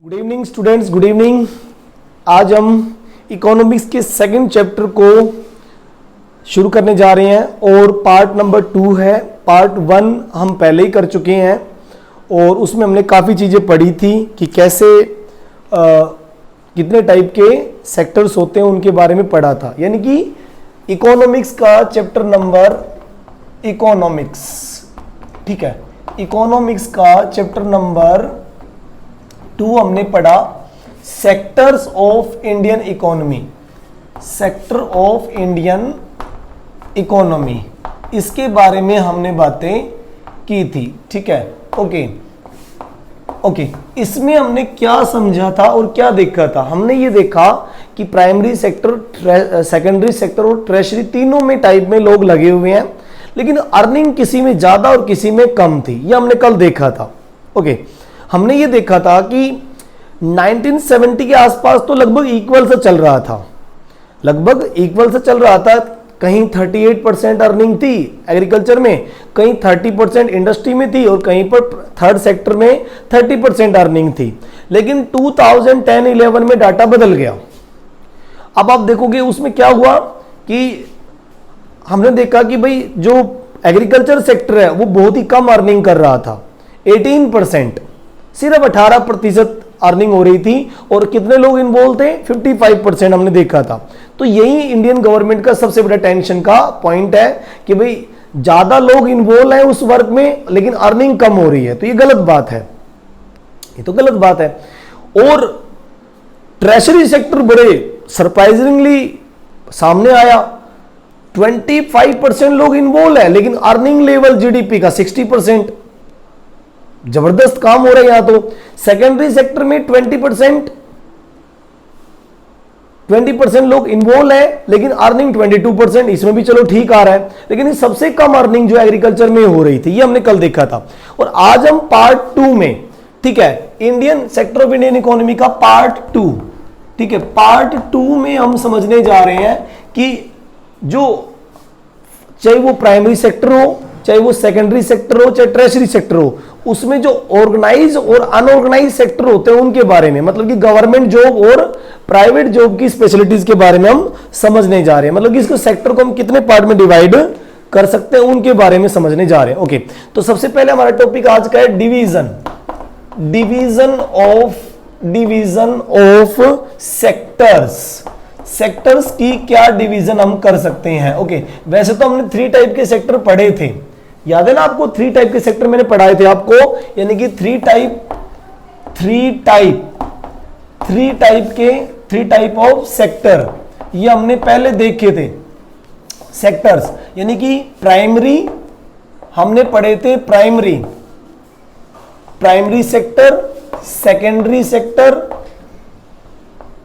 Good evening students, good evening. आज हम economics के सेकंड चैप्टर को शुरू करने जा रहे हैं और पार्ट नंबर 2 है। पार्ट 1 हम पहले ही कर चुके हैं और उसमें हमने काफ़ी चीज़ें पढ़ी थी कि कैसे कितने टाइप के सेक्टर्स होते हैं उनके बारे में पढ़ा था। यानी कि इकोनॉमिक्स का चैप्टर नंबर इकोनॉमिक्स, ठीक है, इकोनॉमिक्स का चैप्टर नंबर 2 हमने पढ़ा sectors of Indian economy, sector of Indian economy, इसके बारे में हमने बातें की थी। ठीक है, ओके। इसमें हमने क्या समझा था और क्या देखा था? हमने ये देखा कि प्राइमरी सेक्टर, सेकेंडरी सेक्टर और ट्रेजरी तीनों में टाइप में लोग लगे हुए हैं, लेकिन अर्निंग किसी में ज्यादा और किसी में कम थी। ये हमने कल देखा था। ओके, हमने ये देखा था कि 1970 के आसपास तो लगभग इक्वल से चल रहा था, लगभग इक्वल से चल रहा था। कहीं 38% अर्निंग थी एग्रीकल्चर में, कहीं 30% इंडस्ट्री में थी और कहीं पर थर्ड सेक्टर में 30% अर्निंग थी। लेकिन 2010-11 में डाटा बदल गया। अब आप देखोगे उसमें क्या हुआ कि हमने देखा कि भाई जो एग्रीकल्चर सेक्टर है वो बहुत ही कम अर्निंग कर रहा था। 18%, सिर्फ 18% अर्निंग हो रही थी और कितने लोग इन्वॉल्व थे? 55% हमने देखा था। तो यही इंडियन गवर्नमेंट का सबसे बड़ा टेंशन का पॉइंट है कि भाई ज्यादा लोग इन्वॉल्व हैं उस वर्क में लेकिन अर्निंग कम हो रही है। तो ये गलत बात है, ये तो गलत बात है। और ट्रेजरी सेक्टर बड़े सरप्राइजिंगली सामने आया। 25% लोग इन्वॉल्व है लेकिन अर्निंग लेवल जीडीपी का 60%, जबरदस्त काम हो रहा है यहां। तो सेकेंडरी सेक्टर में 20% लोग इन्वॉल्व है लेकिन अर्निंग 22%, इसमें भी चलो ठीक आ रहा है। लेकिन ये सबसे कम अर्निंग जो एग्रीकल्चर में हो रही थी, ये हमने कल देखा था। और आज हम पार्ट 2 में, ठीक है, Indian sector of Indian economy का पार्ट 2, ठीक है, पार्ट 2 में हम समझने जा रहे हैं कि जो चाहे वो प्राइमरी सेक्टर हो, चाहे वो सेकेंडरी सेक्टर हो, चाहे ट्रेजरी सेक्टर हो, उसमें जो ऑर्गेनाइज और अनऑर्गेनाइज सेक्टर होते हैं उनके बारे में, मतलब कि गवर्नमेंट जॉब और प्राइवेट जॉब की स्पेशलिटीज के बारे में हम समझने जा रहे हैं। मतलब कि इसको सेक्टर को हम कितने पार्ट में डिवाइड कर सकते हैं उनके बारे में समझने जा रहे हैं। ओके, तो सबसे पहले हमारा टॉपिक आज का है division, division of sectors. Sectors की क्या डिवीजन हम कर सकते हैं? ओके, वैसे तो हमने 3 टाइप के सेक्टर पढ़े थे, याद है ना आपको? 3 टाइप के सेक्टर मैंने पढ़ाए थे आपको, यानी कि 3 टाइप ऑफ सेक्टर, ये हमने पहले देखे थे। सेक्टर्स यानी कि प्राइमरी हमने पढ़े थे, प्राइमरी सेक्टर, सेकेंडरी सेक्टर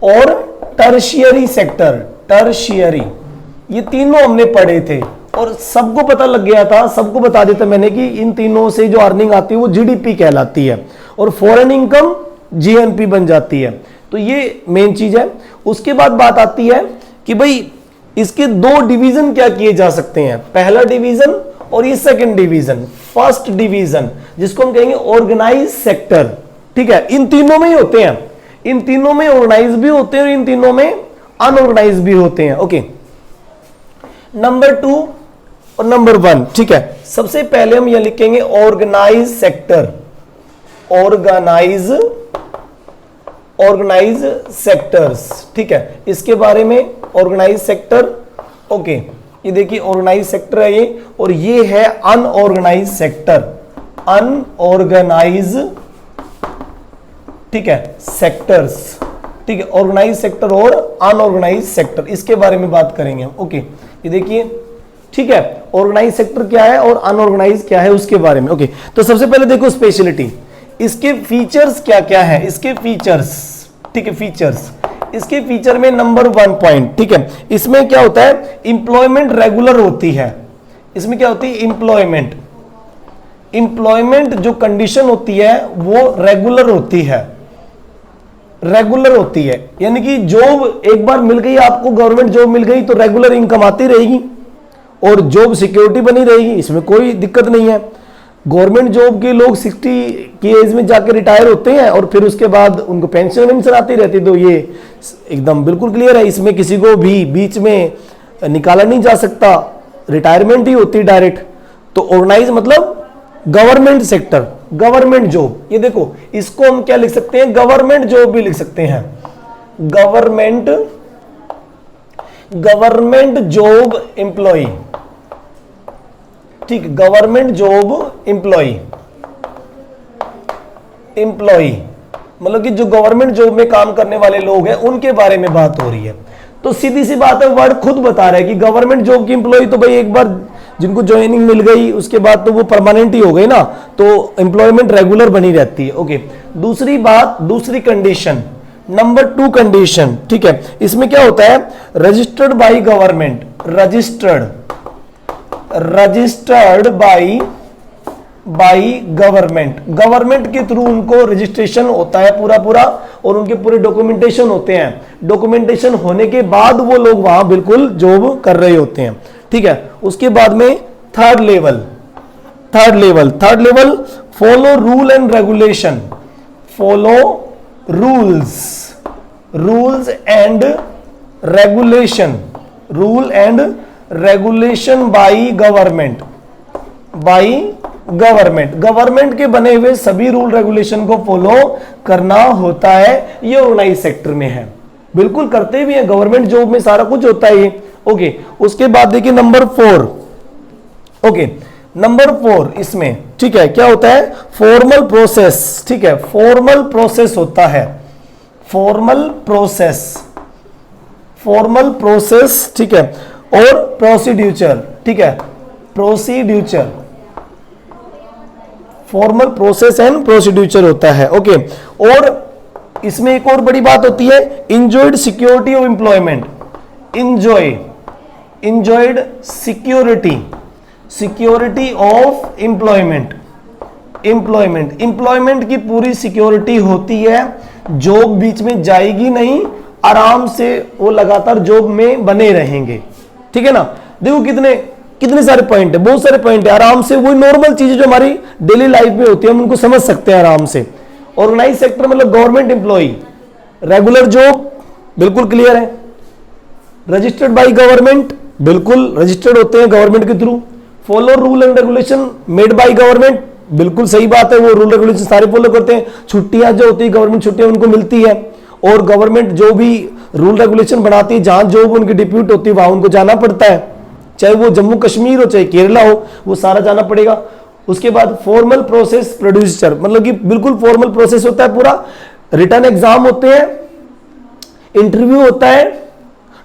और टर्शियरी सेक्टर, टर्शियरी, ये तीनों हमने पढ़े थे। और सबको पता लग गया था, सबको बता देता मैंने कि इन तीनों से जो अर्निंग आती है वो जीडीपी कहलाती है और फॉरेन इनकम जीएनपी बन जाती है। तो ये मेन चीज है। उसके बाद बात आती है कि भाई इसके 2 डिवीजन क्या किए जा सकते हैं, पहला डिवीजन और ये सेकंड डिवीजन। फर्स्ट डिवीजन जिसको हम कहेंगे ऑर्गेनाइज सेक्टर, ठीक है, इन तीनों में ही होते हैं, इन तीनों में ऑर्गेनाइज भी होते हैं और इन तीनों में अनऑर्गेनाइज भी होते हैं। ओके, नंबर 2 और नंबर 1, ठीक है। सबसे पहले हम यह लिखेंगे ऑर्गेनाइज सेक्टर, ऑर्गेनाइज सेक्टर्स, ठीक है, इसके बारे में ऑर्गेनाइज सेक्टर। ओके, ये देखिए ऑर्गेनाइज सेक्टर है ये, और ये है अनऑर्गेनाइज सेक्टर, अनऑर्गेनाइज, ठीक है, सेक्टर्स, ठीक है, ऑर्गेनाइज सेक्टर और अनऑर्गेनाइज सेक्टर, इसके बारे में बात करेंगे हम। ओके, ये देखिए, ठीक है, ऑर्गेनाइज सेक्टर क्या है और अनऑर्गेनाइज क्या है उसके बारे में। ओके, तो सबसे पहले देखो स्पेशलिटी, इसके फीचर्स क्या क्या है, इसके फीचर्स, ठीक है, फीचर्स, इसके फीचर में नंबर 1 पॉइंट, ठीक है, इसमें क्या होता है, इंप्लॉयमेंट रेगुलर होती है। इसमें क्या होती है, इंप्लॉयमेंट जो कंडीशन होती है वो रेगुलर होती है, यानी कि जॉब एक बार मिल गई आपको, गवर्नमेंट जॉब मिल गई तो रेगुलर इनकम आती रहेगी और जॉब सिक्योरिटी बनी रहेगी, इसमें कोई दिक्कत नहीं है। गवर्नमेंट जॉब के लोग 60 की एज में जाके रिटायर होते हैं और फिर उसके बाद उनको पेंशन वेंशन आती रहती, तो ये एकदम बिल्कुल क्लियर है, इसमें किसी को भी बीच में निकाला नहीं जा सकता, रिटायरमेंट ही होती डायरेक्ट। तो ऑर्गेनाइज मतलब गवर्नमेंट सेक्टर, गवर्नमेंट जॉब, ये देखो इसको हम क्या लिख सकते हैं, गवर्नमेंट जॉब भी लिख सकते हैं, गवर्नमेंट जॉब एम्प्लॉय, ठीक, गवर्नमेंट जॉब एम्प्लॉय मतलब कि जो गवर्नमेंट जॉब में काम करने वाले लोग हैं उनके बारे में बात हो रही है। तो सीधी सी बात है, वर्ड खुद बता रहा है कि गवर्नमेंट जॉब की एम्प्लॉय तो भाई एक बार जिनको ज्वाइनिंग मिल गई उसके बाद तो वो परमानेंट ही हो गई ना, तो एम्प्लॉयमेंट रेगुलर बनी रहती है। ओके, दूसरी बात, दूसरी कंडीशन, नंबर 2 कंडीशन, ठीक है, इसमें क्या होता है, registered by government, registered by government, government के थ्रू उनको रजिस्ट्रेशन होता है पूरा और उनके पूरे डॉक्यूमेंटेशन होते हैं, डॉक्यूमेंटेशन होने के बाद वो लोग वहां बिल्कुल जॉब कर रहे होते हैं, ठीक है। उसके बाद में third level, follow rule and regulation, follow rules and regulation by government के बने हुए सभी रूल रेगुलेशन को फॉलो करना होता है, ये ऑर्गेनाइज सेक्टर में है, बिल्कुल करते भी हैं, गवर्नमेंट जॉब में सारा कुछ होता है ये। ओके, उसके बाद देखिए नंबर 4, ओके, नंबर 4 इसमें, ठीक है, क्या होता है, फॉर्मल प्रोसेस, ठीक है, फॉर्मल प्रोसेस होता है, फॉर्मल प्रोसेस, ठीक है, और प्रोसीड्यूचर, ठीक है, फॉर्मल प्रोसेस एंड प्रोसीड्यूचर होता है। ओके, और इसमें एक और बड़ी बात होती है, enjoyed security of employment, enjoyed security of employment की पूरी सिक्योरिटी होती है, जॉब बीच में जाएगी नहीं, आराम से वो लगातार जॉब में बने रहेंगे, ठीक है ना। देखो कितने सारे पॉइंट है, बहुत सारे पॉइंट है, आराम से वही नॉर्मल चीजें जो हमारी डेली लाइफ में होती है हम उनको समझ सकते हैं आराम से। ऑर्गेनाइज सेक्टर मतलब गवर्नमेंट एम्प्लॉय, रेगुलर जॉब बिल्कुल क्लियर है, रजिस्टर्ड बाय गवर्नमेंट बिल्कुल रजिस्टर्ड होते हैं गवर्नमेंट के through, follow rule and regulation made by government, बिल्कुल सही बात है, वो रूल रेगुलेशन सारे फॉलो करते हैं, छुट्टियां जो होती है गवर्नमेंट छुट्टियां उनको मिलती है, और गवर्नमेंट जो भी रूल रेगुलेशन बनाती है जहां जॉब उनकी डिप्यूट होती है वहां उनको जाना पड़ता है, चाहे वो जम्मू कश्मीर हो चाहे केरला हो, वो सारा जाना पड़ेगा। उसके बाद फॉर्मल प्रोसेस प्रोड्यूसर, मतलब कि बिल्कुल फॉर्मल प्रोसेस होता है पूरा, रिटर्न एग्जाम होते हैं, इंटरव्यू होता है,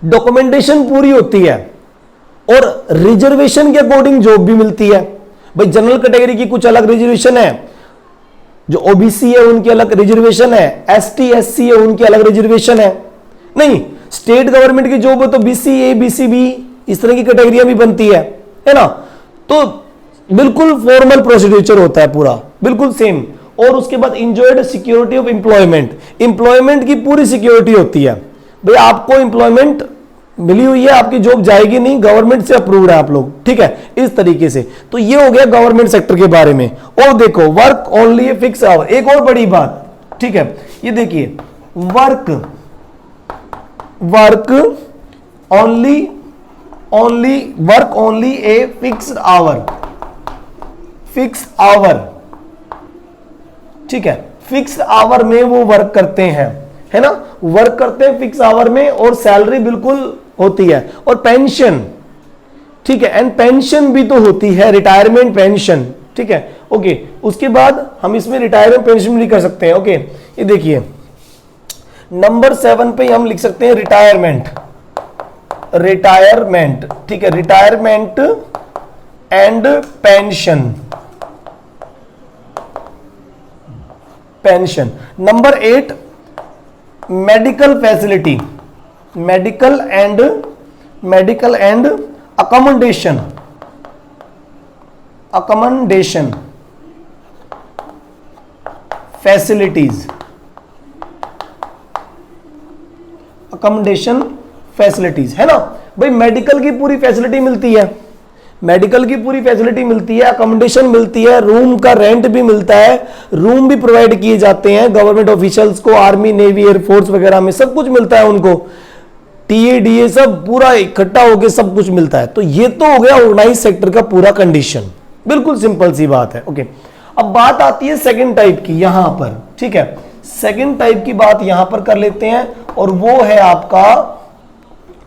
डॉक्यूमेंटेशन पूरी होती है, और रिजर्वेशन के अकॉर्डिंग जॉब भी मिलती है। भाई जनरल कैटेगरी की कुछ अलग रिजर्वेशन है, जो ओबीसी है उनकी अलग रिजर्वेशन है, एसटी एससी है उनकी अलग रिजर्वेशन है, नहीं स्टेट गवर्नमेंट की जॉब है तो बीसी ए बीसी बी इस तरह की कैटेगरियां भी बनती है ना। तो बिल्कुल फॉर्मल प्रोसीड्यूर होता है पूरा, बिल्कुल सेम। और उसके बाद इंजॉयड सिक्योरिटी ऑफ एम्प्लॉयमेंट की पूरी सिक्योरिटी होती है, भाई आपको एम्प्लॉयमेंट मिली हुई है, आपकी जॉब जाएगी नहीं, गवर्नमेंट से अप्रूव्ड है आप लोग, ठीक है, इस तरीके से। तो ये हो गया गवर्नमेंट सेक्टर के बारे में। और देखो work only a fix hour, एक और बड़ी बात, ठीक है, ये देखिए work only a fixed hour, ठीक है, फिक्स आवर में वो वर्क करते हैं, है ना, वर्क करते हैं फिक्स आवर में, और सैलरी बिल्कुल होती है, और पेंशन, ठीक है, एंड पेंशन भी तो होती है, रिटायरमेंट पेंशन, ठीक है। ओके, उसके बाद हम इसमें रिटायरमेंट पेंशन भी कर सकते हैं। ओके, ये देखिए नंबर 7 पे हम लिख सकते हैं रिटायरमेंट, ठीक है, retirement and pension. Number 8 medical facility, medical and accommodation facilities, accommodation facilities, है ना भाई, मेडिकल की पूरी फैसिलिटी मिलती है, मेडिकल की पूरी फैसिलिटी मिलती है, अकोमोडेशन मिलती है, रूम का रेंट भी मिलता है, रूम भी प्रोवाइड किए जाते हैं गवर्नमेंट ऑफिशियल्स को, आर्मी नेवी एयरफोर्स वगैरह में सब कुछ मिलता है उनको, टीए डीए सब पूरा इकट्ठा होकर सब कुछ मिलता है। तो ये तो हो गया ऑर्गेनाइज सेक्टर का पूरा कंडीशन, बिल्कुल सिंपल सी बात है। ओके, अब बात आती है सेकंड टाइप की यहां पर, ठीक है, सेकंड टाइप की बात यहां पर कर लेते हैं और वो है आपका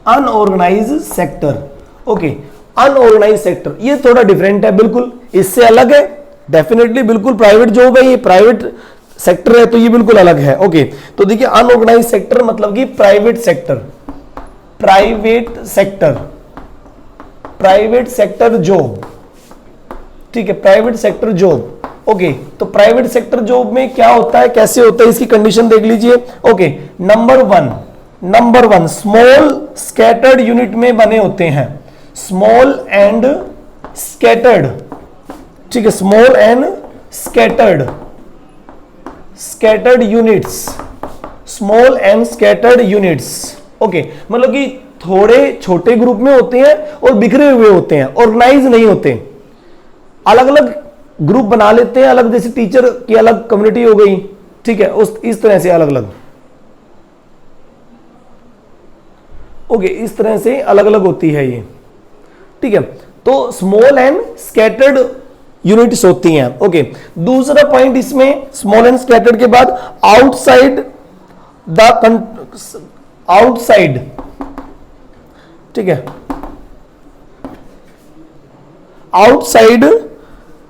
unorganise sector. Okay, unorganise sector ये थोड़ा डिफरेंट है, बिल्कुल इससे अलग है, डेफिनेटली बिल्कुल प्राइवेट जॉब है, ये प्राइवेट सेक्टर है तो ये बिल्कुल अलग है। ओके, तो देखिए अनऑर्गेनाइज सेक्टर मतलब कि private sector, private sector, private sector job, ठीक है, प्राइवेट सेक्टर जॉब। ओके, तो प्राइवेट सेक्टर जॉब में क्या होता है, कैसे होता है, इसकी कंडीशन देख लीजिए। Okay, number one small scattered unit में बने होते हैं, स्मॉल एंड स्कैटर्ड, ठीक है, small and scattered units, small and scattered units. Okay, मतलब कि थोड़े छोटे ग्रुप में होते हैं और बिखरे हुए होते हैं, ऑर्गेनाइज नहीं होते, अलग अलग ग्रुप बना लेते हैं, अलग, जैसे टीचर की अलग कम्युनिटी हो गई, ठीक है, उस इस तरह से अलग अलग। ओके, इस तरह से अलग अलग होती है ये, ठीक है, तो स्मॉल एंड स्कैटर्ड यूनिट्स होती हैं। ओके, दूसरा पॉइंट इसमें स्मॉल एंड स्कैटर्ड के बाद आउटसाइड, ठीक है, outside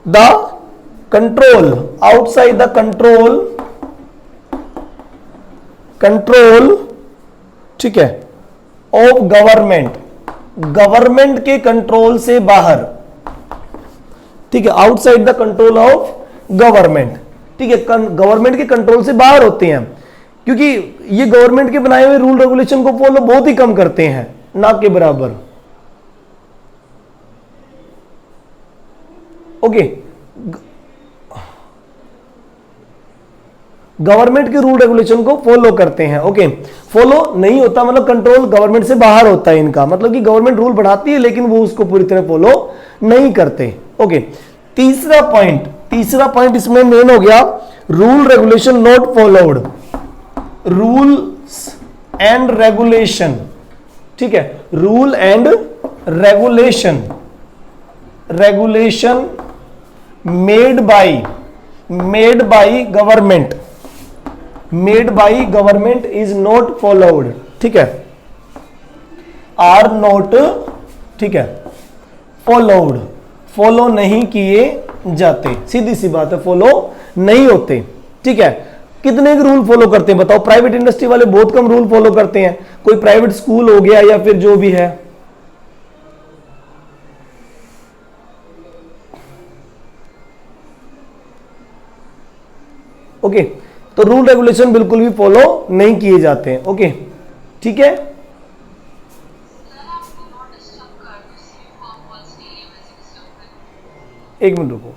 the control, outside the control, ठीक है, ऑफ गवर्नमेंट के कंट्रोल से बाहर, ठीक है, outside the control of government, ठीक है, गवर्नमेंट के कंट्रोल से बाहर होते हैं, क्योंकि ये गवर्नमेंट के बनाए हुए रूल रेगुलेशन को फॉलो बहुत ही कम करते हैं, ना के बराबर। ओके, गवर्नमेंट के रूल रेगुलेशन को फॉलो करते हैं। ओके, फॉलो नहीं होता मतलब कंट्रोल गवर्नमेंट से बाहर होता है इनका, मतलब कि गवर्नमेंट रूल बढ़ाती है लेकिन वो उसको पूरी तरह फॉलो नहीं करते। ओके, तीसरा पॉइंट इसमें मेन हो गया, rule regulation not followed, rules and regulation, ठीक है, rule and regulation made by government is not followed, ठीक है, आर नॉट, ठीक है, फॉलोड, फॉलो नहीं किए जाते, सीधी सी बात है, फॉलो नहीं होते, ठीक है। कितने रूल फॉलो करते हैं बताओ, प्राइवेट इंडस्ट्री वाले बहुत कम रूल फॉलो करते हैं, कोई प्राइवेट स्कूल हो गया या फिर जो भी है, ओके, तो रूल रेगुलेशन बिल्कुल भी फॉलो नहीं किए जाते हैं। ओके, ठीक है, एक मिनट रुको,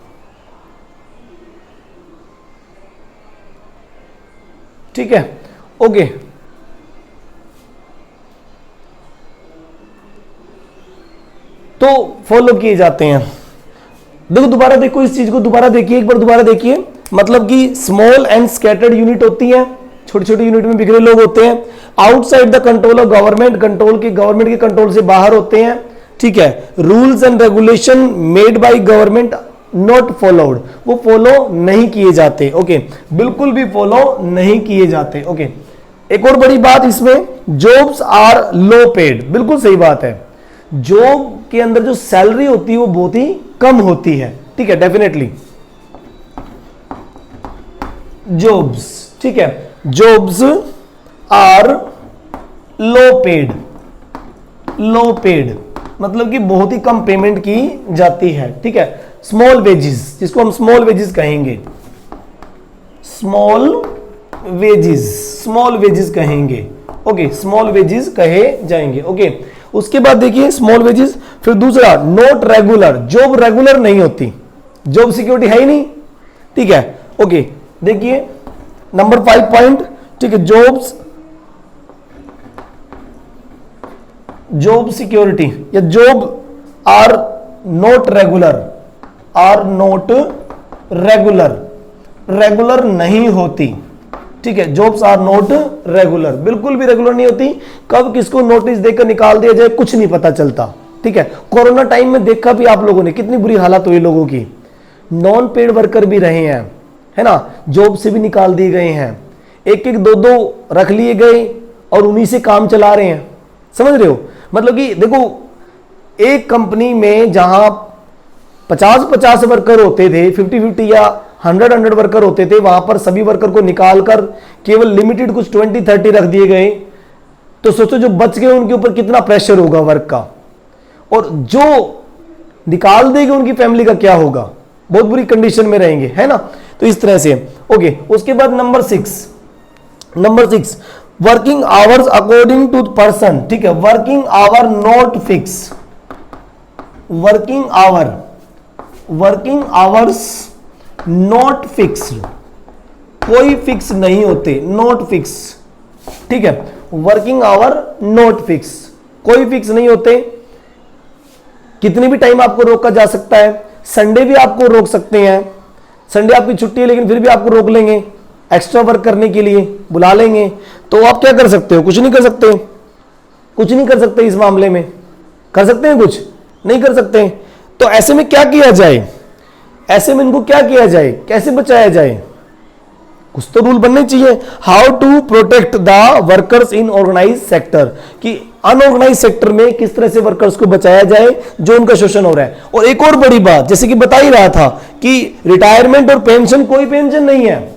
ठीक है, ओके, तो फॉलो किए जाते हैं। देखो दोबारा देखो, इस चीज को दोबारा देखिए, एक बार दोबारा देखिए, मतलब कि स्मॉल एंड स्कैटर्ड यूनिट होती है, छोटी छोटी यूनिट में बिखरे लोग होते हैं, outside the control of government, government के कंट्रोल से बाहर होते हैं, ठीक है, rules and regulation made by government not followed, वो फॉलो नहीं किए जाते। ओके, बिल्कुल भी फॉलो नहीं किए जाते। ओके, एक और बड़ी बात इसमें, जॉब्स आर लो पेड, बिल्कुल सही बात है, जॉब के अंदर जो सैलरी होती है वो बहुत ही कम होती है, ठीक है, डेफिनेटली जॉब्स, ठीक है, जॉब्स आर लो पेड मतलब कि बहुत ही कम पेमेंट की जाती है, ठीक है, स्मॉल वेजेस, जिसको हम स्मॉल वेजेस कहेंगे, स्मॉल वेजेस कहेंगे। ओके, स्मॉल वेजेस कहे जाएंगे। ओके, उसके बाद देखिए स्मॉल वेजेस, फिर दूसरा नॉट रेगुलर, जॉब रेगुलर नहीं होती, जॉब सिक्योरिटी है ही नहीं, ठीक है। ओके, देखिए नंबर 5 पॉइंट, ठीक है, जॉब सिक्योरिटी या job are not regular, are not regular, regular नहीं होती, ठीक है, जॉब्स आर नॉट रेगुलर, बिल्कुल भी रेगुलर नहीं होती। कब किसको नोटिस देकर निकाल दिया जाए कुछ नहीं पता चलता, ठीक है। कोरोना टाइम में देखा भी आप लोगों ने कितनी बुरी हालत हुई लोगों की, नॉन पेड वर्कर भी रहे हैं, है ना, जॉब से भी निकाल दिए गए हैं, एक एक दो दो रख लिए गए और उन्हीं से काम चला रहे हैं, समझ रहे हो। मतलब कि देखो, एक कंपनी में जहां 50-50 वर्कर होते थे, 50-50 या 100-100 वर्कर होते थे, वहां पर सभी वर्कर को निकालकर केवल लिमिटेड कुछ 20-30 रख दिए गए, तो सोचो जो बच गए उनके ऊपर कितना प्रेशर होगा वर्क का, और जो निकाल देंगे उनकी फैमिली का क्या होगा, बहुत बुरी कंडीशन में रहेंगे, है ना। तो इस तरह से ओके। उसके बाद number 6 working hours according to person, ठीक है, working hour not fix, working hours not fixed, कोई फिक्स नहीं होते, नॉट फिक्स, ठीक है, वर्किंग आवर नॉट फिक्स, कोई फिक्स नहीं होते, कितने भी टाइम आपको रोका जा सकता है, संडे भी आपको रोक सकते हैं, संडे आपकी छुट्टी है लेकिन फिर भी आपको रोक लेंगे, एक्स्ट्रा वर्क करने के लिए बुला लेंगे, तो आप क्या कर सकते हो, कुछ नहीं कर सकते, कुछ नहीं कर सकते इस मामले में, कर सकते हैं कुछ नहीं कर सकते। तो ऐसे में क्या किया जाए, ऐसे में इनको क्या किया जाए, कैसे बचाया जाए, कुछ तो रूल बनने चाहिए। How to protect the workers in organise sector, कि अनऑर्गेनाइज सेक्टर में किस तरह से वर्कर्स को बचाया जाए जो उनका शोषण हो रहा है। और एक और बड़ी बात, जैसे कि बता ही रहा था कि रिटायरमेंट और पेंशन, कोई पेंशन नहीं है,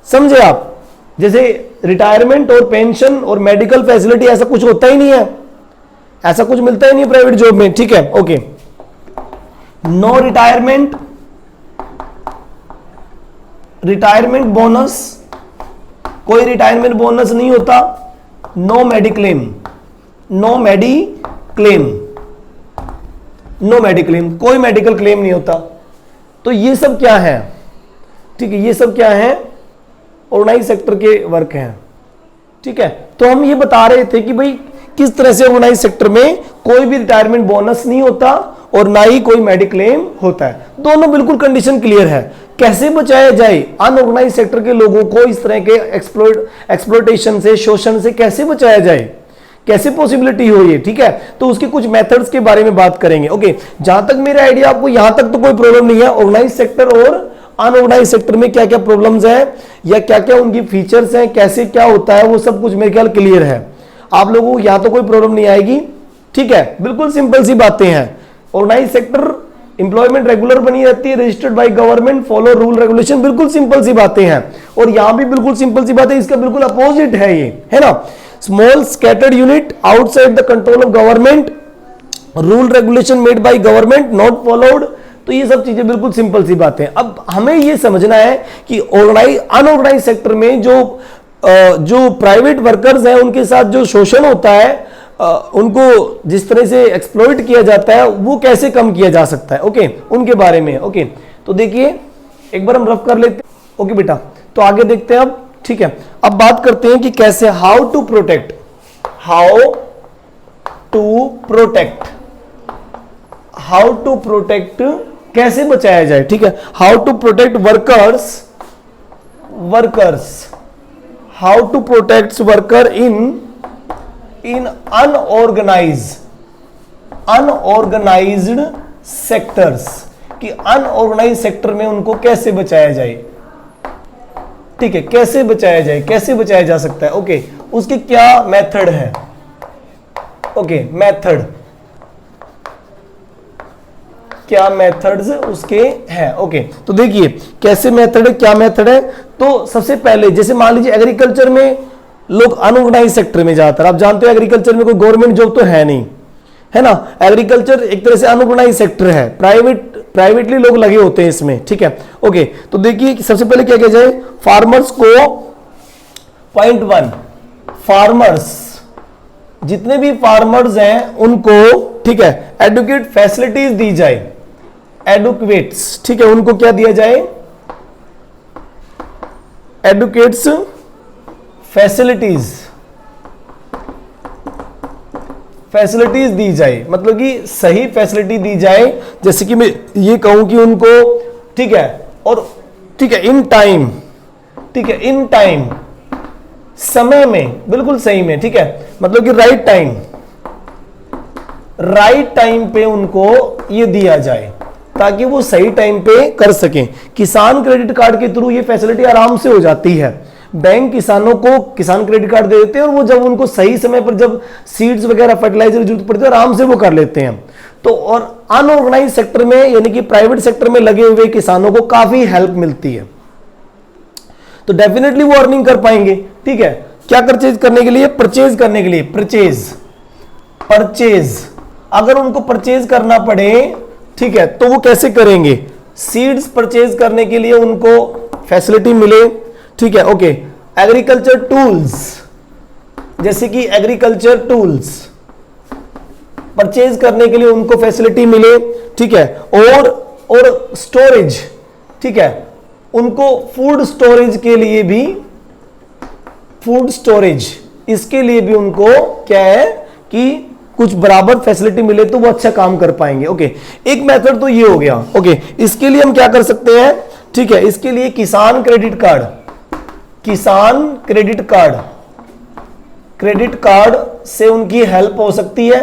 समझे आप, जैसे रिटायरमेंट और पेंशन और मेडिकल फैसिलिटी ऐसा कुछ होता ही नहीं है, ऐसा कुछ मिलता ही नहीं है प्राइवेट जॉब में, ठीक है, okay. No retirement, retirement bonus, कोई रिटायरमेंट बोनस नहीं होता, no mediclaim, no mediclaim, no mediclaim, कोई मेडिकल क्लेम नहीं होता। तो ये सब क्या है, ठीक है, ये सब क्या है, ऑर्गेनाइज सेक्टर के वर्क हैं, ठीक है। तो हम ये बता रहे थे कि भाई किस तरह से ऑर्गेनाइज सेक्टर में कोई भी रिटायरमेंट बोनस नहीं होता और ना ही कोई मेडिक्लेम होता है, दोनों बिल्कुल कंडीशन क्लियर है। कैसे बचाया जाए अनऑर्गेनाइज सेक्टर के लोगों को इस तरह के एक्सप्लॉयटेशन से, शोषण से कैसे बचाया जाए, कैसे पॉसिबिलिटी हो ये, ठीक है। तो उसके कुछ मेथड्स के बारे में बात करेंगे, ओके। जहां तक मेरा आइडिया, आपको यहां तक तो कोई प्रॉब्लम नहीं है, ऑर्गेनाइज सेक्टर और अनऑर्गेनाइज सेक्टर में क्या क्या प्रॉब्लम्स है या क्या क्या उनकी फीचर्स हैं, कैसे क्या होता है, वो सब कुछ मेरे ख्याल क्लियर है, आप लोगों को यहां तो कोई प्रॉब्लम नहीं आएगी, ठीक है। बिल्कुल सिंपल सी बातें हैं। ऑर्गेनाइज सेक्टर एम्प्लॉयमेंट रेगुलर बनी रहती है, registered by government, follow rule regulation, बिल्कुल सिंपल सी बातें हैं। और यहां भी बिल्कुल सिंपल सी बातें, इसका बिल्कुल अपोजिट है ये, है ना। Small scattered unit outside the control of government, rule regulation made by government not followed, तो ये सब चीजें बिल्कुल सिंपल सी बातें। अब हमें ये समझना है कि अनऑर्गेनाइज सेक्टर में जो प्राइवेट वर्कर्स हैं उनके साथ जो शोषण होता है, उनको जिस तरह से एक्सप्लॉइट किया जाता है, वो कैसे कम किया जा सकता है, ओके, उनके बारे में, ओके। तो देखिए एक बार हम रफ कर लेते हैं, ओके बेटा। तो आगे देखते हैं अब, ठीक है। अब बात करते हैं कि कैसे, हाउ टू प्रोटेक्ट कैसे बचाया जाए, ठीक है। How to protect how to protect worker in unorganised sectors, कि अनऑर्गेनाइज सेक्टर में उनको कैसे बचाया जाए, ठीक है, कैसे बचाया जाए, कैसे बचाया जा सकता है, ओके। उसके क्या मेथड है, ओके, मेथड, क्या मेथड्स उसके हैं, ओके। तो देखिए कैसे मेथड है, क्या मेथड है। तो सबसे पहले जैसे मान लीजिए एग्रीकल्चर में लोग अनऑर्गेनाइज सेक्टर में जाकर, आप जानते हो एग्रीकल्चर में कोई गवर्नमेंट जॉब तो है नहीं, है ना, एग्रीकल्चर एक तरह से अनऑर्गेनाइज सेक्टर है, प्राइवेटली लोग लगे होते हैं इसमें, ठीक है, ओके। तो देखिए सबसे पहले क्या किया जाए, फार्मर्स को, पॉइंट 1, फार्मर्स, जितने भी फार्मर्स हैं उनको, ठीक है, एडुकेट फैसिलिटीज दी जाए, एडुकेट्स, ठीक है, उनको क्या दिया जाए, एडुकेट्स फैसिलिटीज, फैसिलिटीज दी जाए, मतलब कि सही फैसिलिटी दी जाए। जैसे कि मैं ये कहूं कि उनको, ठीक है, और ठीक है इन टाइम, ठीक है इन टाइम, समय में, बिल्कुल सही में, ठीक है, मतलब कि राइट टाइम पे उनको ये दिया जाए ताकि वो सही टाइम पे कर सकें। किसान क्रेडिट कार्ड के थ्रू ये फैसिलिटी आराम से हो जाती है। बैंक किसानों को किसान क्रेडिट कार्ड दे देते हैं और वो जब उनको सही समय पर जब सीड्स वगैरह फर्टिलाइजर की जरूरत पड़ती है आराम से वो कर लेते हैं। तो और अनऑर्गेनाइज सेक्टर में यानी कि प्राइवेट सेक्टर में लगे हुए किसानों को काफी हेल्प मिलती है, तो डेफिनेटली वो अर्निंग कर पाएंगे। ठीक है, क्या परचेज करने के लिए, परचेज करने के लिए, परचेज अगर उनको परचेज करना पड़े, ठीक है, तो वो कैसे करेंगे? सीड्स परचेज करने के लिए उनको फैसिलिटी मिले, ठीक है, ओके। एग्रीकल्चर टूल्स, जैसे कि एग्रीकल्चर टूल्स परचेज करने के लिए उनको फैसिलिटी मिले, ठीक है, और स्टोरेज, ठीक है, उनको फूड स्टोरेज के लिए भी, फूड स्टोरेज इसके लिए भी उनको क्या है कि कुछ बराबर फैसिलिटी मिले तो वो अच्छा काम कर पाएंगे। ओके, एक मेथड तो ये हो गया। ओके, इसके लिए हम क्या कर सकते हैं? ठीक है, इसके लिए किसान क्रेडिट कार्ड, किसान क्रेडिट कार्ड, क्रेडिट कार्ड से उनकी हेल्प हो सकती है,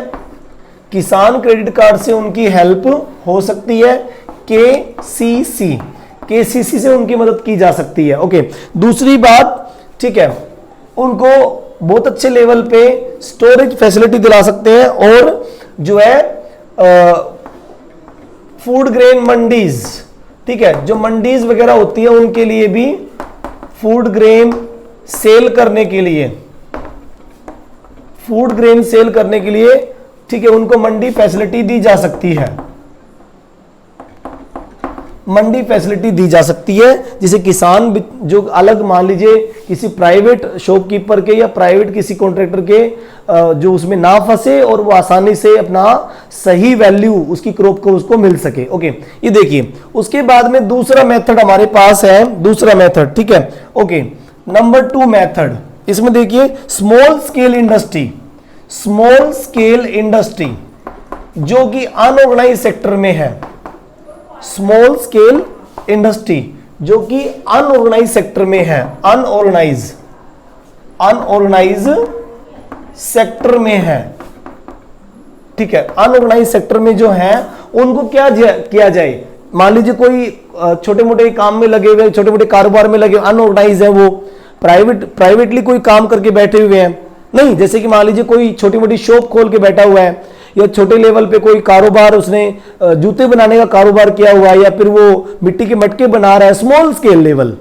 किसान क्रेडिट कार्ड से उनकी हेल्प हो सकती है। केसीसी से उनकी मदद की जा सकती है। ओके, दूसरी बात, ठीक है, उनको बहुत अच्छे लेवल पे स्टोरेज फैसिलिटी दिला सकते हैं और जो है फूड ग्रेन मंडीज, ठीक है, जो मंडीज वगैरह होती है उनके लिए भी फूड ग्रेन सेल करने के लिए, फूड ग्रेन सेल करने के लिए, ठीक है, उनको मंडी फैसिलिटी दी जा सकती है, मंडी फैसिलिटी दी जा सकती है। जिसे किसान जो अलग मान लीजिए किसी प्राइवेट शॉपकीपर के या प्राइवेट किसी कॉन्ट्रैक्टर के जो उसमें ना फंसे और वो आसानी से अपना सही वैल्यू उसकी क्रॉप को उसको मिल सके। ओके, ये देखिए, उसके बाद में दूसरा मेथड हमारे पास है, दूसरा मेथड, ठीक है, ओके, नंबर 2 मेथड, इसमें देखिए small scale industry, small scale industry जो कि अनऑर्गेनाइज सेक्टर में है, स्मॉल स्केल इंडस्ट्री जो कि अनऑर्गेनाइज सेक्टर में है, अनऑर्गेनाइज सेक्टर में है, ठीक है, अनऑर्गेनाइज सेक्टर में जो है उनको क्या किया जाए? मान लीजिए कोई छोटे मोटे काम में लगे हुए, छोटे मोटे कारोबार में लगे, अनऑर्गेनाइज है, वो प्राइवेटली कोई काम करके बैठे हुए हैं, नहीं, जैसे कि मान लीजिए कोई छोटी मोटी शॉप खोल के बैठा हुआ है या छोटे लेवल पे कोई कारोबार, उसने जूते बनाने का कारोबार किया हुआ है या फिर वो मिट्टी के मटके बना रहा है, स्मॉल स्केल लेवल,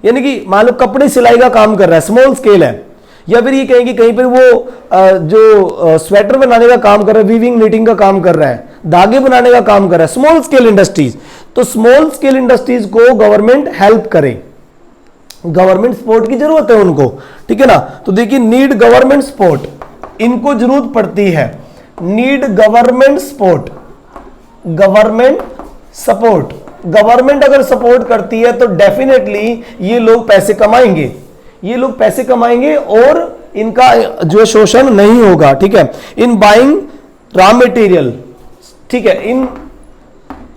यानी कि मान लो कपड़े सिलाई का काम कर रहा है, स्मॉल स्केल है। या फिर ये कहेंगे कहीं पर वो जो स्वेटर बनाने का काम कर रहा है, वीविंग नीटिंग का काम कर रहा है, धागे बनाने का काम कर रहा है, स्मॉल स्केल इंडस्ट्रीज। तो स्मॉल स्केल इंडस्ट्रीज को गवर्नमेंट हेल्प करे, गवर्नमेंट सपोर्ट की जरूरत है उनको, ठीक है ना। तो देखिए, नीड गवर्नमेंट सपोर्ट, इनको जरूरत पड़ती है, need government support, government support, government अगर सपोर्ट करती है तो डेफिनेटली ये लोग पैसे कमाएंगे, ये लोग पैसे कमाएंगे और इनका जो शोषण नहीं होगा, ठीक है। इन बाइंग रॉ मटेरियल, ठीक है,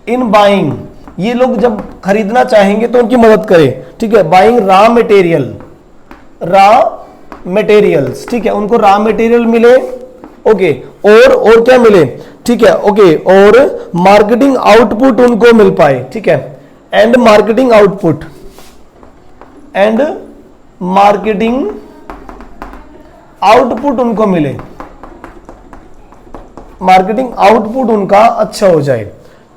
इन बाइंग, ये लोग जब खरीदना चाहेंगे तो उनकी मदद करें, ठीक है, buying raw material, raw materials, ठीक है, उनको रॉ मटेरियल मिले, ओके, और क्या मिले, ठीक है, ओके, और मार्केटिंग आउटपुट उनको मिल पाए, ठीक है, and marketing output, and marketing output उनको मिले, मार्केटिंग आउटपुट उनका अच्छा हो जाए,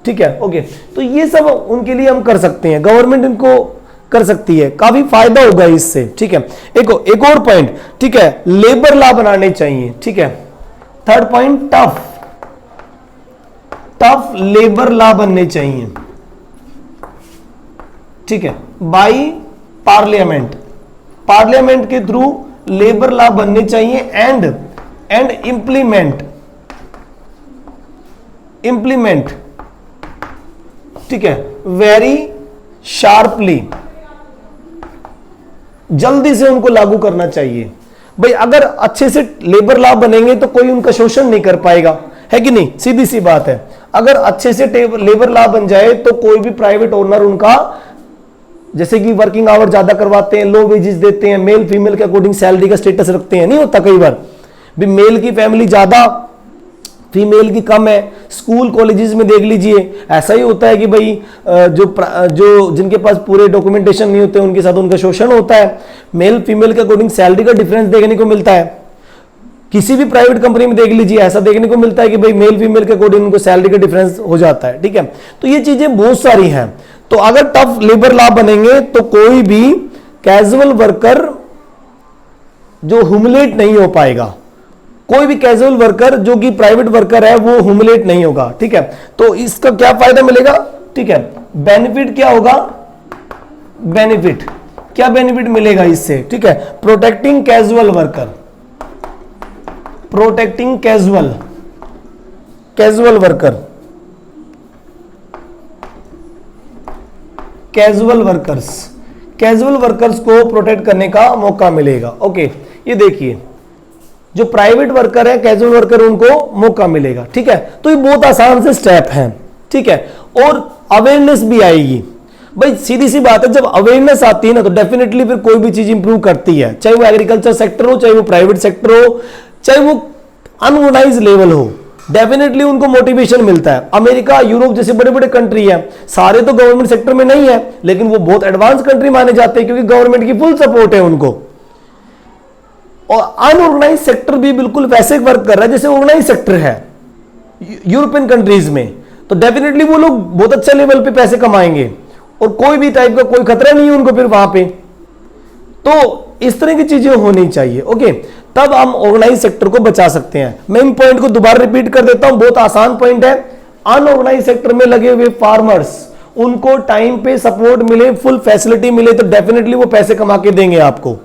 ठीक है, ओके। तो ये सब उनके लिए हम कर सकते हैं, गवर्नमेंट इनको कर सकती है, काफी फायदा होगा इससे, ठीक है। एक और पॉइंट, ठीक है, लेबर लॉ बनाने चाहिए, ठीक है। Third point, tough labour law बनने चाहिए, ठीक है, बाई पार्लियामेंट, पार्लियामेंट के थ्रू लेबर लॉ बनने चाहिए एंड इंप्लीमेंट, ठीक है, वेरी शार्पली, जल्दी से उनको लागू करना चाहिए। भाई अगर अच्छे से लेबर लॉ बनेंगे तो कोई उनका शोषण नहीं कर पाएगा, है कि नहीं, सीधी सी बात है। अगर अच्छे से लेबर लॉ बन जाए तो कोई भी प्राइवेट ओनर उनका, जैसे कि वर्किंग आवर ज्यादा करवाते हैं, लो वेजेस देते हैं, मेल फीमेल के अकॉर्डिंग सैलरी का स्टेटस रखते हैं, नहीं होता कई बार भी मेल की फैमिली ज्यादा फीमेल की कम है। स्कूल कॉलेजेस में देख लीजिए ऐसा ही होता है कि भाई जो जिनके पास पूरे डॉक्यूमेंटेशन नहीं होते उनके साथ उनका शोषण होता है। मेल फीमेल के अकॉर्डिंग सैलरी का डिफरेंस देखने को मिलता है। किसी भी प्राइवेट कंपनी में देख लीजिए ऐसा देखने को मिलता है कि भाई मेल फीमेल के अकॉर्डिंग उनको सैलरी का डिफरेंस हो जाता है, ठीक है। तो ये चीजें बहुत सारी हैं। तो अगर टफ लेबर लॉ बनेंगे तो कोई भी कैजुअल वर्कर जो ह्यूमिलेट नहीं हो पाएगा, कोई भी कैजुअल वर्कर जो कि प्राइवेट वर्कर है वो ह्यूमिलेट नहीं होगा, ठीक है। तो इसका क्या फायदा मिलेगा, ठीक है, बेनिफिट क्या होगा, बेनिफिट क्या बेनिफिट मिलेगा इससे, ठीक है, protecting casual worker, protecting casual worker, casual workers को प्रोटेक्ट करने का मौका मिलेगा। ओके, ये देखिए जो प्राइवेट वर्कर है कैजुअल वर्कर उनको मौका मिलेगा, ठीक है। तो ये बहुत आसान से स्टेप हैं, ठीक है। और अवेयरनेस भी आएगी भाई, सीधी सी बात है, जब अवेयरनेस आती है ना तो डेफिनेटली फिर कोई भी चीज इंप्रूव करती है, चाहे वो एग्रीकल्चर सेक्टर हो, चाहे वो प्राइवेट सेक्टर हो, चाहे वो अनऑर्गेनाइज लेवल हो, डेफिनेटली उनको मोटिवेशन मिलता है। अमेरिका, यूरोप जैसे बड़े बड़े कंट्री है, सारे तो गवर्नमेंट सेक्टर में नहीं है लेकिन वो बहुत एडवांस कंट्री माने जाते हैं क्योंकि गवर्नमेंट की फुल सपोर्ट है उनको। और अनऑर्गेनाइज सेक्टर भी बिल्कुल वैसे वर्क कर रहा है जैसे ऑर्गेनाइज सेक्टर है यूरोपियन कंट्रीज में। तो डेफिनेटली वो लोग बहुत अच्छे लेवल पे पैसे कमाएंगे और कोई भी टाइप का कोई खतरा नहीं है उनको फिर वहां पे। तो इस तरह की चीजें होनी चाहिए, ओके, तब हम ऑर्गेनाइज सेक्टर को बचा सकते हैं। मैं इन पॉइंट को दोबारा रिपीट कर देता हूं, बहुत आसान पॉइंट है। अनऑर्गेनाइज सेक्टर में लगे हुए फार्मर्स, उनको टाइम पे सपोर्ट मिले, फुल फैसिलिटी मिले तो डेफिनेटली वो पैसे कमा के देंगे आपको,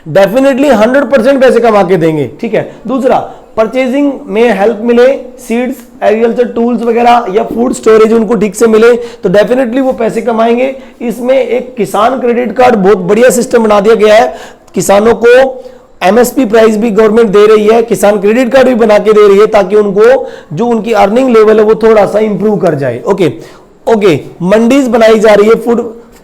डेफिनेटली 100% पैसे कमा के देंगे, ठीक है। दूसरा, परचेजिंग में हेल्प मिले, सीड्स, एग्रीकल्चर टूल्स वगैरह या फूड स्टोरेज उनको ठीक से मिले तो डेफिनेटली वो पैसे कमाएंगे। इसमें एक किसान क्रेडिट कार्ड बहुत बढ़िया सिस्टम बना दिया गया है, किसानों को एमएसपी प्राइस भी गवर्नमेंट दे रही है, किसान क्रेडिट कार्ड भी बना के दे रही है ताकि उनको जो उनकी अर्निंग लेवल है वो थोड़ा सा इंप्रूव कर जाए। ओके, मंडीज बनाई जा रही है,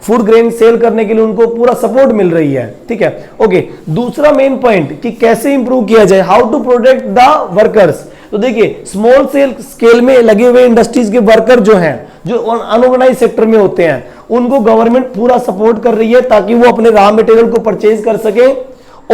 फूड ग्रेन सेल करने के लिए उनको पूरा सपोर्ट मिल रही है, ठीक है। ओके, दूसरा मेन पॉइंट कि कैसे इंप्रूव किया जाए, how to protect the workers. तो देखिए स्मॉल स्केल में लगे हुए इंडस्ट्रीज के वर्कर जो हैं, जो अनऑर्गेनाइज सेक्टर में होते हैं, उनको गवर्नमेंट पूरा सपोर्ट कर रही है ताकि वो अपने रॉ मटेरियल को परचेज कर सके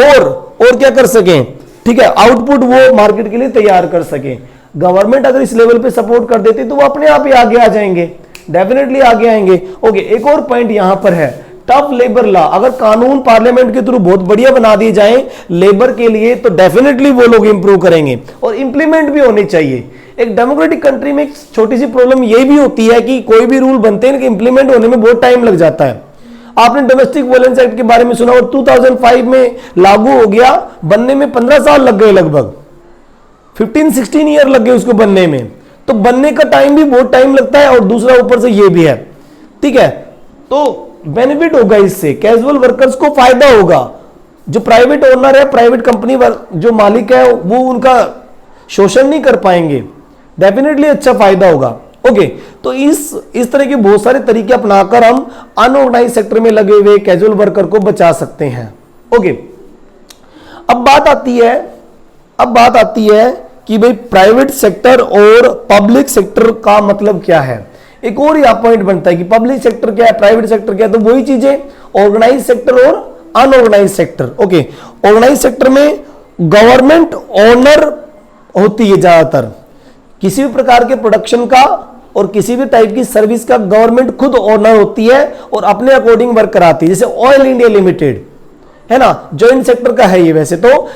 और क्या कर सके, ठीक है, आउटपुट वो मार्केट के लिए तैयार कर सके। गवर्नमेंट अगर इस लेवल पे सपोर्ट कर देती तो वो अपने आप ही आगे आ जाएंगे, डेफिनेटली आगे आएंगे। ओके, एक और पॉइंट यहां पर है, टफ लेबर लॉ। अगर कानून पार्लियामेंट के थ्रू बहुत बढ़िया बना दिए जाएं लेबर के लिए तो डेफिनेटली वो लोग इंप्रूव करेंगे और इंप्लीमेंट भी होने चाहिए। एक डेमोक्रेटिक कंट्री में एक छोटी सी प्रॉब्लम ये भी होती है कि कोई भी रूल बनते हैं कि इंप्लीमेंट होने में बहुत टाइम लग जाता है। आपने डोमेस्टिक वायलेंस एक्ट के बारे में सुना और 2005 में लागू हो गया, बनने में 15 साल लग गए, लगभग 15-16 ईयर लग गए उसको बनने में। तो बनने का टाइम भी बहुत टाइम लगता है और दूसरा ऊपर से ये भी है, ठीक है। तो बेनिफिट होगा इससे, कैजुअल वर्कर्स को फायदा होगा। जो प्राइवेट ओनर है, प्राइवेट कंपनी जो मालिक है वो उनका शोषण नहीं कर पाएंगे, डेफिनेटली अच्छा फायदा होगा। ओके, तो इस तरह के बहुत सारे तरीके अपनाकर हम अनऑर्गेनाइज सेक्टर में लगे हुए कैजुअल वर्कर को बचा सकते हैं। ओके, अब बात आती है कि भाई प्राइवेट सेक्टर और पब्लिक सेक्टर का मतलब क्या है। एक और यह पॉइंट बनता है कि पब्लिक सेक्टर क्या है, प्राइवेट सेक्टर क्या है। तो वही चीजें, ऑर्गेनाइज सेक्टर और unorganise sector. Okay, organise sector में गवर्नमेंट ओनर होती है ज्यादातर, किसी भी प्रकार के प्रोडक्शन का और किसी भी टाइप की सर्विस का गवर्नमेंट खुद ओनर होती है और अपने अकॉर्डिंग वर्क कराती है। जैसे ऑयल इंडिया लिमिटेड है ना, जॉइंट सेक्टर का है ये। वैसे तो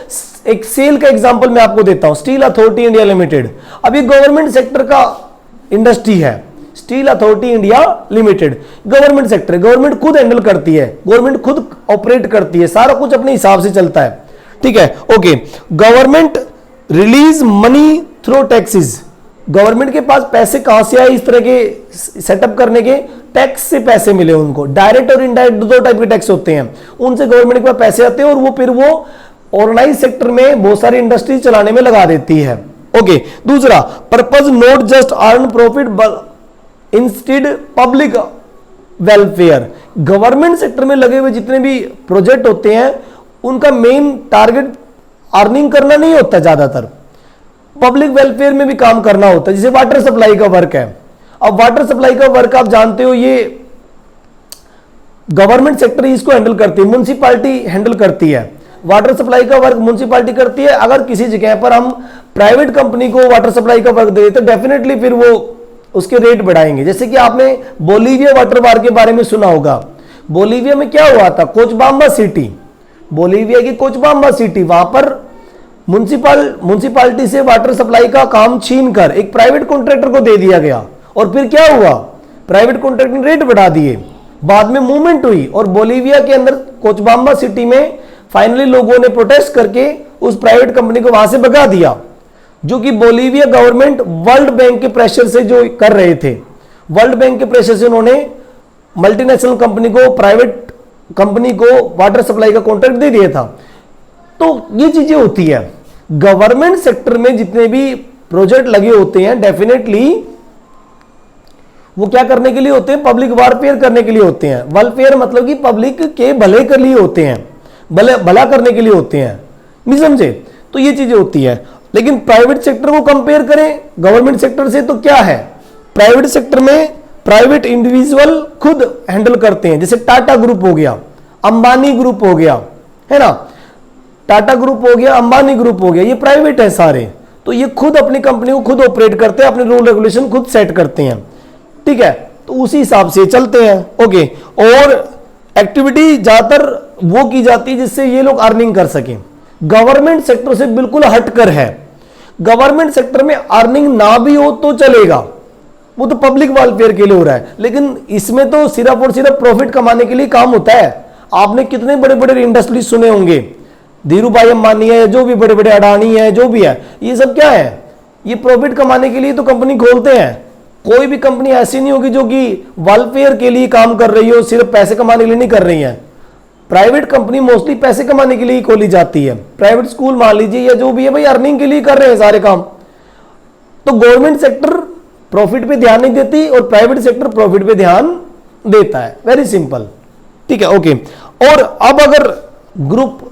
एक सेल का एग्जांपल मैं आपको देता हूं, स्टील अथॉरिटी इंडिया लिमिटेड। अब ये गवर्नमेंट सेक्टर का इंडस्ट्री है, steel authority India limited government sector है, गवर्नमेंट खुद हैंडल करती है, गवर्नमेंट खुद ऑपरेट करती है, सारा कुछ अपने हिसाब से चलता है, ठीक है। Okay, government release money through taxes. Government के पास पैसे कहां से आए इस तरह के सेटअप करने के, टैक्स से पैसे मिले उनको, डायरेक्ट और इनडायरेक्ट दो टाइप के टैक्स होते हैं, उनसे गवर्नमेंट के पास पैसे आते हैं और वो फिर वो ऑर्गेनाइज सेक्टर में बहुत सारी इंडस्ट्रीज चलाने में लगा देती है। ओके, दूसरा purpose not just earn profit instead public welfare. Government sector में लगे हुए जितने भी प्रोजेक्ट होते हैं उनका मेन टारगेट अर्निंग करना नहीं होता, ज्यादातर पब्लिक वेलफेयर में भी काम करना होता है। जैसे वाटर सप्लाई का वर्क है, अब वाटर सप्लाई का वर्क आप जानते हो ये गवर्नमेंट सेक्टर इसको हैंडल करती है, म्युनिसिपैलिटी हैंडल करती है। वाटर सप्लाई का वर्क म्युनिसिपैलिटी करती है। अगर किसी जगह पर हम प्राइवेट कंपनी को वाटर सप्लाई का वर्क दे तो डेफिनेटली फिर वो उसके रेट बढ़ाएंगे। जैसे कि आपने बोलीविया वाटर बार के बारे में सुना होगा। बोलीविया में क्या हुआ था, कोचबाम्बा सिटी, बोलीविया की कोचबाम्बा सिटी, वहां पर म्युनिसिपैलिटी से वाटर सप्लाई का काम छीन कर एक प्राइवेट कॉन्ट्रैक्टर को दे दिया गया और फिर क्या हुआ, प्राइवेट कॉन्ट्रैक्टर ने रेट बढ़ा दिए। बाद में मूवमेंट हुई और बोलीविया के अंदर कोचबाम्बा सिटी में फाइनली लोगों ने प्रोटेस्ट करके उस प्राइवेट कंपनी को वहां से भगा दिया, जो कि बोलीविया गवर्नमेंट वर्ल्ड बैंक के प्रेशर से जो कर रहे थे। वर्ल्ड बैंक के प्रेशर से उन्होंने मल्टीनेशनल कंपनी को, प्राइवेट कंपनी को वाटर सप्लाई का कॉन्ट्रैक्ट दे दिया था। तो ये चीजें होती है गवर्नमेंट सेक्टर में, जितने भी प्रोजेक्ट लगे होते हैं डेफिनेटली वो क्या करने के लिए होते हैं, पब्लिक वारफेयर करने के लिए होते हैं। वेलफेयर मतलब कि पब्लिक के भले के लिए होते हैं, भला करने के लिए होते हैं, नहीं समझे। तो ये चीजें होती है। लेकिन प्राइवेट सेक्टर को कंपेयर करें गवर्नमेंट सेक्टर से तो क्या है, प्राइवेट सेक्टर में प्राइवेट इंडिविजुअल खुद हैंडल करते हैं। जैसे टाटा ग्रुप हो गया, अंबानी ग्रुप हो गया, है ना, टाटा ग्रुप हो गया, अंबानी ग्रुप हो गया, ये प्राइवेट है सारे। तो ये खुद अपनी कंपनी को खुद ऑपरेट करते हैं, अपने रूल रेगुलेशन खुद सेट करते हैं, ठीक है। तो उसी हिसाब से चलते हैं। ओके, और एक्टिविटी ज्यादातर वो की जाती है जिससे ये लोग अर्निंग कर सकें। गवर्नमेंट सेक्टर से बिल्कुल हटकर है। गवर्नमेंट सेक्टर में अर्निंग ना भी हो तो चलेगा, वो तो पब्लिक वेलफेयर के लिए हो रहा है। लेकिन इसमें तो सिर्फ और सिर्फ प्रॉफिट कमाने के लिए काम होता है। आपने कितने बड़े बड़े इंडस्ट्री सुने होंगे, धीरू भाई अंबानी है, जो भी बड़े बड़े अडानी है, जो भी है, ये सब क्या है, ये प्रॉफिट कमाने के लिए तो कंपनी खोलते हैं। कोई भी कंपनी ऐसी नहीं होगी जो कि वेलफेयर के लिए काम कर रही हो, सिर्फ पैसे कमाने के लिए नहीं कर रही है। प्राइवेट कंपनी मोस्टली पैसे कमाने के लिए ही खोली जाती है। प्राइवेट स्कूल मान लीजिए या जो भी है, भाई अर्निंग के लिए कर रहे हैं सारे काम। तो गवर्नमेंट सेक्टर प्रॉफिट पे ध्यान नहीं देती और प्राइवेट सेक्टर प्रॉफिट पे ध्यान देता है। वेरी सिंपल, ठीक है। ओके, और अब अगर ग्रुप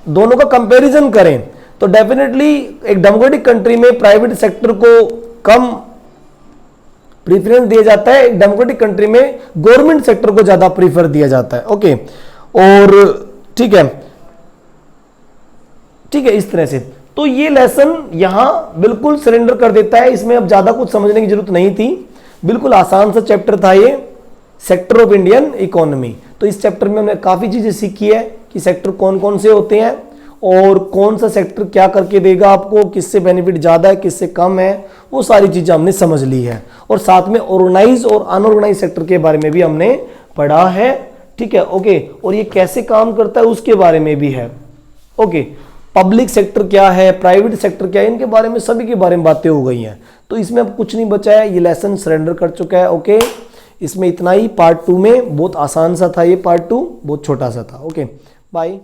दोनों का कंपैरिजन करें तो डेफिनेटली एक डेमोक्रेटिक कंट्री में प्राइवेट सेक्टर को कम प्रीफरेंस दिया जाता है, एक डेमोक्रेटिक कंट्री में गवर्नमेंट सेक्टर को ज्यादा प्रीफर दिया जाता है। ओके, और ठीक है, ठीक है, इस तरह से। तो ये लेसन यहां बिल्कुल सरेंडर कर देता है। इसमें अब ज्यादा कुछ समझने की जरूरत नहीं थी, बिल्कुल आसान सा चैप्टर था ये, सेक्टर ऑफ इंडियन इकोनॉमी। तो इस चैप्टर में हमने काफी चीजें सीखी है कि सेक्टर कौन कौन से होते हैं और कौन सा सेक्टर क्या करके देगा आपको, किससे बेनिफिट ज्यादा है, किससे कम है, वो सारी चीजें हमने समझ ली है। और साथ में ऑर्गेनाइज और अनऑर्गेनाइज सेक्टर के बारे में भी हमने पढ़ा है, ठीक है। ओके, और ये कैसे काम करता है उसके बारे में भी है। ओके, पब्लिक सेक्टर क्या है, प्राइवेट सेक्टर क्या है, इनके बारे में सभी के बारे में बातें हो गई हैं। तो इसमें अब कुछ नहीं बचा है, ये लेसन सरेंडर कर चुका है। ओके, इसमें इतना ही। पार्ट 2 में बहुत आसान सा था ये, पार्ट 2 बहुत छोटा सा था। Okay, bye.